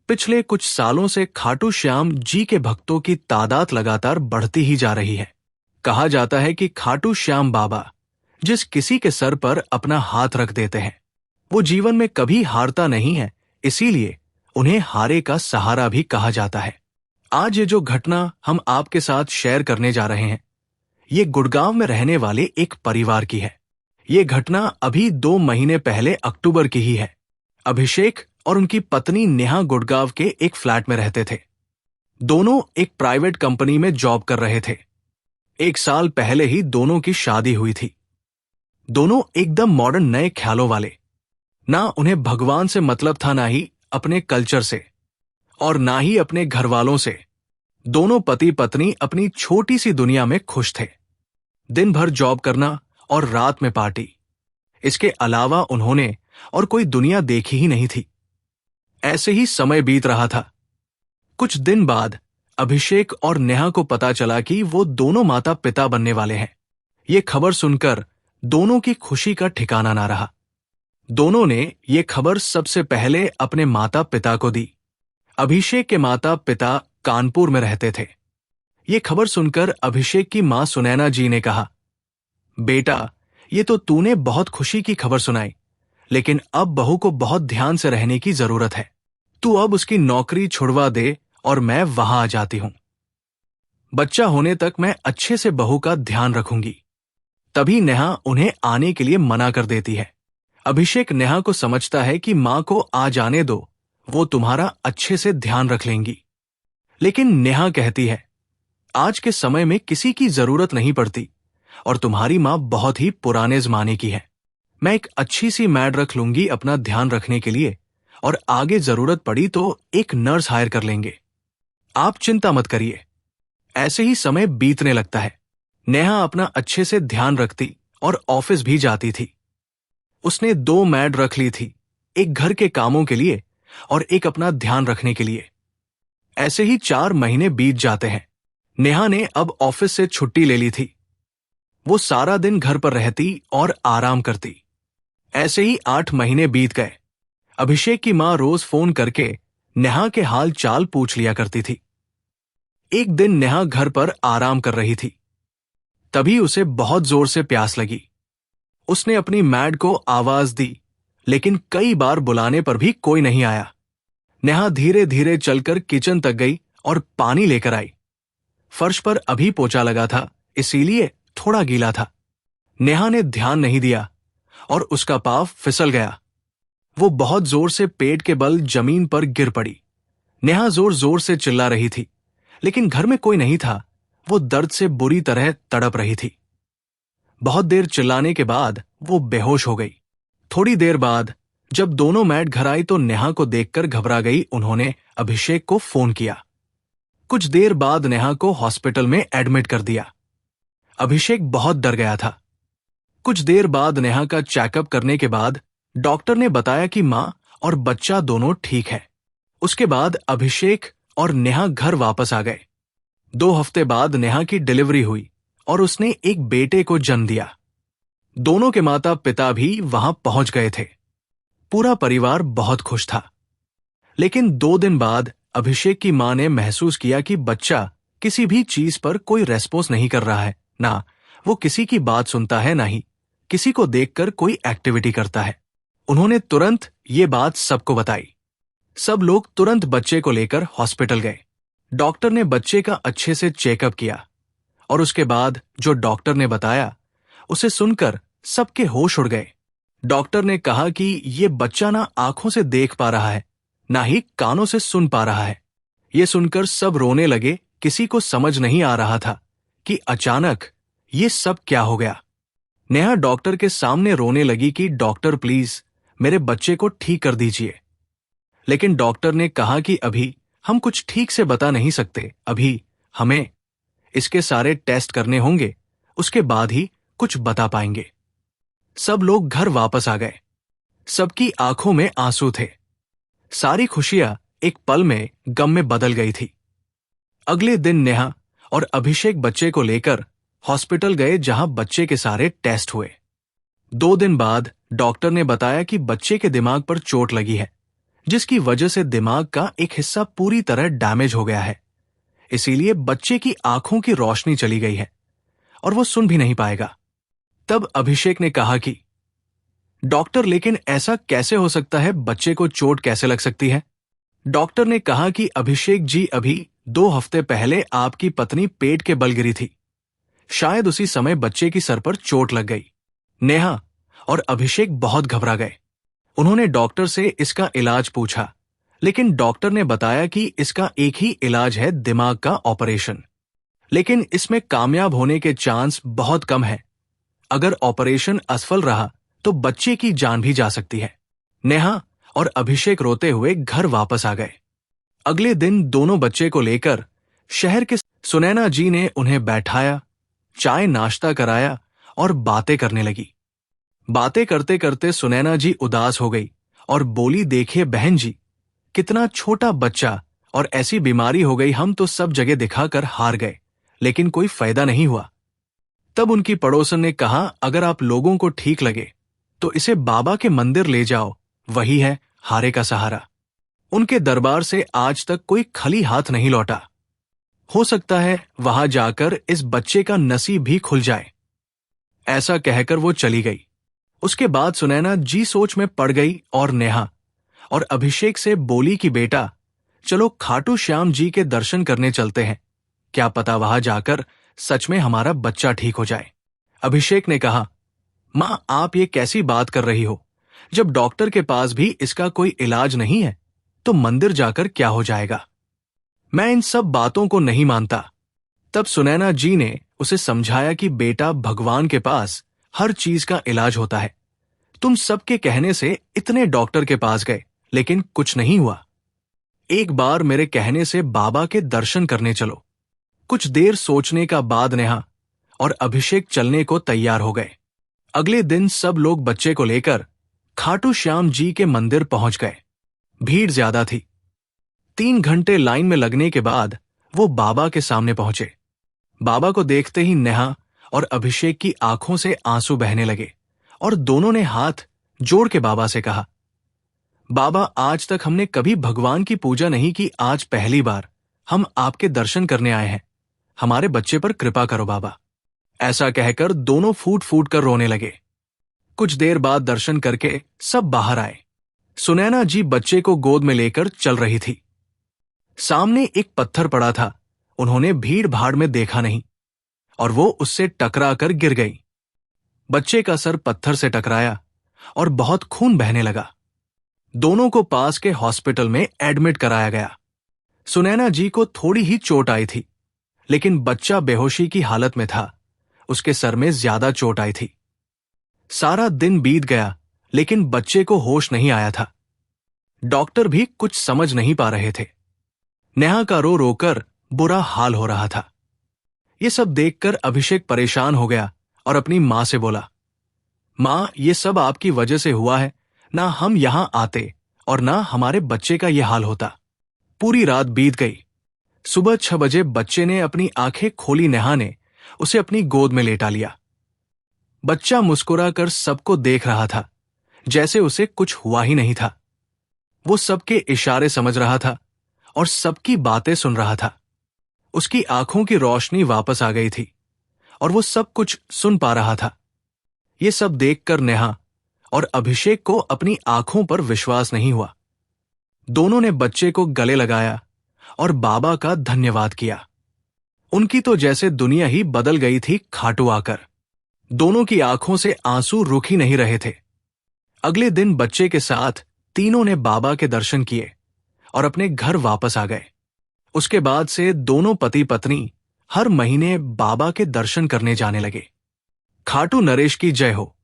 पिछले कुछ सालों से खाटू श्याम जी के भक्तों की तादाद लगातार बढ़ती ही जा रही है। कहा जाता है कि खाटू श्याम बाबा जिस किसी के सर पर अपना हाथ रख देते हैं वो जीवन में कभी हारता नहीं है, इसीलिए उन्हें हारे का सहारा भी कहा जाता है। आज ये जो घटना हम आपके साथ शेयर करने जा रहे हैं ये गुड़गांव में रहने वाले एक परिवार की है। ये घटना अभी 2 महीने पहले अक्टूबर की ही है। अभिषेक और उनकी पत्नी नेहा गुड़गांव के एक फ्लैट में रहते थे। दोनों एक प्राइवेट कंपनी में जॉब कर रहे थे। 1 साल पहले ही दोनों की शादी हुई थी। दोनों एकदम मॉडर्न नए ख्यालों वाले। ना उन्हें भगवान से मतलब था, ना ही अपने कल्चर से और ना ही अपने घर वालों से। दोनों पति पत्नी अपनी छोटी सी दुनिया में खुश थे। दिन भर जॉब करना और रात में पार्टी, इसके अलावा उन्होंने और कोई दुनिया देखी ही नहीं थी। ऐसे ही समय बीत रहा था। कुछ दिन बाद अभिषेक और नेहा को पता चला कि वो दोनों माता पिता बनने वाले हैं। ये खबर सुनकर दोनों की खुशी का ठिकाना ना रहा। दोनों ने ये खबर सबसे पहले अपने माता पिता को दी। अभिषेक के माता पिता कानपुर में रहते थे। ये खबर सुनकर अभिषेक की मां सुनैना जी ने कहा, बेटा ये तो तूने बहुत खुशी की खबर सुनाई, लेकिन अब बहू को बहुत ध्यान से रहने की जरूरत है। तू अब उसकी नौकरी छुड़वा दे और मैं वहां आ जाती हूं। बच्चा होने तक मैं अच्छे से बहू का ध्यान रखूंगी। तभी नेहा उन्हें आने के लिए मना कर देती है। अभिषेक नेहा को समझता है कि मां को आ जाने दो, वो तुम्हारा अच्छे से ध्यान रख लेंगी। लेकिन नेहा कहती है, आज के समय में किसी की जरूरत नहीं पड़ती और तुम्हारी मां बहुत ही पुराने जमाने की है। मैं एक अच्छी सी मैड रख लूंगी अपना ध्यान रखने के लिए और आगे जरूरत पड़ी तो एक नर्स हायर कर लेंगे। आप चिंता मत करिए। ऐसे ही समय बीतने लगता है। नेहा अपना अच्छे से ध्यान रखती और ऑफिस भी जाती थी। उसने 2 मैड रख ली थी, एक घर के कामों के लिए और एक अपना ध्यान रखने के लिए। ऐसे ही 4 महीने बीत जाते हैं। नेहा ने अब ऑफिस से छुट्टी ले ली थी। वो सारा दिन घर पर रहती और आराम करती। ऐसे ही 8 महीने बीत गए। अभिषेक की मां रोज फोन करके नेहा के हाल चाल पूछ लिया करती थी। एक दिन नेहा घर पर आराम कर रही थी। तभी उसे बहुत जोर से प्यास लगी। उसने अपनी मैड को आवाज दी, लेकिन कई बार बुलाने पर भी कोई नहीं आया। नेहा धीरे धीरे चलकर किचन तक गई और पानी लेकर आई। फर्श पर अभी पोछा लगा था, इसीलिए थोड़ा गीला था। नेहा ने ध्यान नहीं दिया और उसका पांव फिसल गया। वो बहुत जोर से पेट के बल जमीन पर गिर पड़ी। नेहा जोर जोर से चिल्ला रही थी, लेकिन घर में कोई नहीं था। वो दर्द से बुरी तरह तड़प रही थी। बहुत देर चिल्लाने के बाद वो बेहोश हो गई। थोड़ी देर बाद जब दोनों मैड घर आई तो नेहा को देखकर घबरा गई। उन्होंने अभिषेक को फोन किया। कुछ देर बाद नेहा को हॉस्पिटल में एडमिट कर दिया। अभिषेक बहुत डर गया था। कुछ देर बाद नेहा का चेकअप करने के बाद डॉक्टर ने बताया कि मां और बच्चा दोनों ठीक है। उसके बाद अभिषेक और नेहा घर वापस आ गए। 2 हफ्ते बाद नेहा की डिलीवरी हुई और उसने एक बेटे को जन्म दिया। दोनों के माता पिता भी वहां पहुंच गए थे। पूरा परिवार बहुत खुश था। लेकिन 2 दिन बाद अभिषेक की मां ने महसूस किया कि बच्चा किसी भी चीज पर कोई रेस्पॉन्स नहीं कर रहा है। ना वो किसी की बात सुनता है, ना ही किसी को देखकर कोई एक्टिविटी करता है। उन्होंने तुरंत ये बात सबको बताई। सब लोग तुरंत बच्चे को लेकर हॉस्पिटल गए। डॉक्टर ने बच्चे का अच्छे से चेकअप किया और उसके बाद जो डॉक्टर ने बताया उसे सुनकर सबके होश उड़ गए। डॉक्टर ने कहा कि ये बच्चा ना आंखों से देख पा रहा है, ना ही कानों से सुन पा रहा है। ये सुनकर सब रोने लगे। किसी को समझ नहीं आ रहा था कि अचानक ये सब क्या हो गया। नेहा डॉक्टर के सामने रोने लगी कि डॉक्टर प्लीज मेरे बच्चे को ठीक कर दीजिए। लेकिन डॉक्टर ने कहा कि अभी हम कुछ ठीक से बता नहीं सकते। अभी हमें इसके सारे टेस्ट करने होंगे, उसके बाद ही कुछ बता पाएंगे। सब लोग घर वापस आ गए। सबकी आंखों में आंसू थे। सारी खुशियां एक पल में गम में बदल गई थी। अगले दिन नेहा और अभिषेक बच्चे को लेकर हॉस्पिटल गए, जहां बच्चे के सारे टेस्ट हुए। 2 दिन बाद डॉक्टर ने बताया कि बच्चे के दिमाग पर चोट लगी है, जिसकी वजह से दिमाग का एक हिस्सा पूरी तरह डैमेज हो गया है। इसीलिए बच्चे की आंखों की रोशनी चली गई है और वो सुन भी नहीं पाएगा। तब अभिषेक ने कहा कि डॉक्टर, लेकिन ऐसा कैसे हो सकता है? बच्चे को चोट कैसे लग सकती है? डॉक्टर ने कहा कि अभिषेक जी, अभी 2 हफ्ते पहले आपकी पत्नी पेट के बल गिरी थी। शायद उसी समय बच्चे की सर पर चोट लग गई। नेहा और अभिषेक बहुत घबरा गए। उन्होंने डॉक्टर से इसका इलाज पूछा, लेकिन डॉक्टर ने बताया कि इसका एक ही इलाज है, दिमाग का ऑपरेशन। लेकिन इसमें कामयाब होने के चांस बहुत कम है। अगर ऑपरेशन असफल रहा तो बच्चे की जान भी जा सकती है। नेहा और अभिषेक रोते हुए घर वापस आ गए। अगले दिन दोनों बच्चे को लेकर शहर के सुनैना जी ने उन्हें बैठाया, चाय नाश्ता कराया और बातें करने लगी। बातें करते करते सुनैना जी उदास हो गई और बोली, देखिए बहन जी, कितना छोटा बच्चा और ऐसी बीमारी हो गई, हम तो सब जगह दिखाकर हार गए, लेकिन कोई फायदा नहीं हुआ। तब उनकी पड़ोसन ने कहा, अगर आप लोगों को ठीक लगे तो इसे बाबा के मंदिर ले जाओ, वही है हारे का सहारा। उनके दरबार से आज तक कोई खाली हाथ नहीं लौटा। हो सकता है वहां जाकर इस बच्चे का नसीब भी खुल जाए। ऐसा कहकर वो चली गई। उसके बाद सुनैना जी सोच में पड़ गई और नेहा और अभिषेक से बोली कि बेटा, चलो खाटू श्याम जी के दर्शन करने चलते हैं, क्या पता वहां जाकर सच में हमारा बच्चा ठीक हो जाए। अभिषेक ने कहा, मां, आप ये कैसी बात कर रही हो? जब डॉक्टर के पास भी इसका कोई इलाज नहीं है तो मंदिर जाकर क्या हो जाएगा? मैं इन सब बातों को नहीं मानता। तब सुनैना जी ने उसे समझाया कि बेटा, भगवान के पास हर चीज का इलाज होता है। तुम सबके कहने से इतने डॉक्टर के पास गए, लेकिन कुछ नहीं हुआ। एक बार मेरे कहने से बाबा के दर्शन करने चलो। कुछ देर सोचने का बाद नेहा और अभिषेक चलने को तैयार हो गए। अगले दिन सब लोग बच्चे को लेकर खाटू श्याम जी के मंदिर पहुंच गए। भीड़ ज्यादा थी। 3 घंटे लाइन में लगने के बाद वो बाबा के सामने पहुंचे। बाबा को देखते ही नेहा और अभिषेक की आंखों से आंसू बहने लगे और दोनों ने हाथ जोड़ के बाबा से कहा, बाबा, आज तक हमने कभी भगवान की पूजा नहीं की, आज पहली बार हम आपके दर्शन करने आए हैं। हमारे बच्चे पर कृपा करो बाबा। ऐसा कहकर दोनों फूट फूट कर रोने लगे। कुछ देर बाद दर्शन करके सब बाहर आए। सुनैना जी बच्चे को गोद में लेकर चल रही थी। सामने एक पत्थर पड़ा था। उन्होंने भीड़ भाड़ में देखा नहीं और वो उससे टकरा कर गिर गई। बच्चे का सर पत्थर से टकराया और बहुत खून बहने लगा। दोनों को पास के हॉस्पिटल में एडमिट कराया गया। सुनैना जी को थोड़ी ही चोट आई थी, लेकिन बच्चा बेहोशी की हालत में था। उसके सर में ज्यादा चोट आई थी। सारा दिन बीत गया, लेकिन बच्चे को होश नहीं आया था। डॉक्टर भी कुछ समझ नहीं पा रहे थे। नेहा का रो रोकर बुरा हाल हो रहा था। ये सब देखकर अभिषेक परेशान हो गया और अपनी मां से बोला, मां, ये सब आपकी वजह से हुआ है। ना हम यहां आते और ना हमारे बच्चे का यह हाल होता। पूरी रात बीत गई। सुबह 6 बजे बच्चे ने अपनी आंखें खोली। नेहा ने उसे अपनी गोद में लेटा लिया। बच्चा मुस्कुराकर सबको देख रहा था, जैसे उसे कुछ हुआ ही नहीं था। वो सबके इशारे समझ रहा था और सबकी बातें सुन रहा था। उसकी आंखों की रोशनी वापस आ गई थी और वो सब कुछ सुन पा रहा था। ये सब देखकर नेहा और अभिषेक को अपनी आंखों पर विश्वास नहीं हुआ। दोनों ने बच्चे को गले लगाया और बाबा का धन्यवाद किया। उनकी तो जैसे दुनिया ही बदल गई थी खाटू आकर। दोनों की आंखों से आंसू रुक ही नहीं रहे थे। अगले दिन बच्चे के साथ तीनों ने बाबा के दर्शन किए और अपने घर वापस आ गए। उसके बाद से दोनों पति पत्नी हर महीने बाबा के दर्शन करने जाने लगे। खाटू नरेश की जय हो।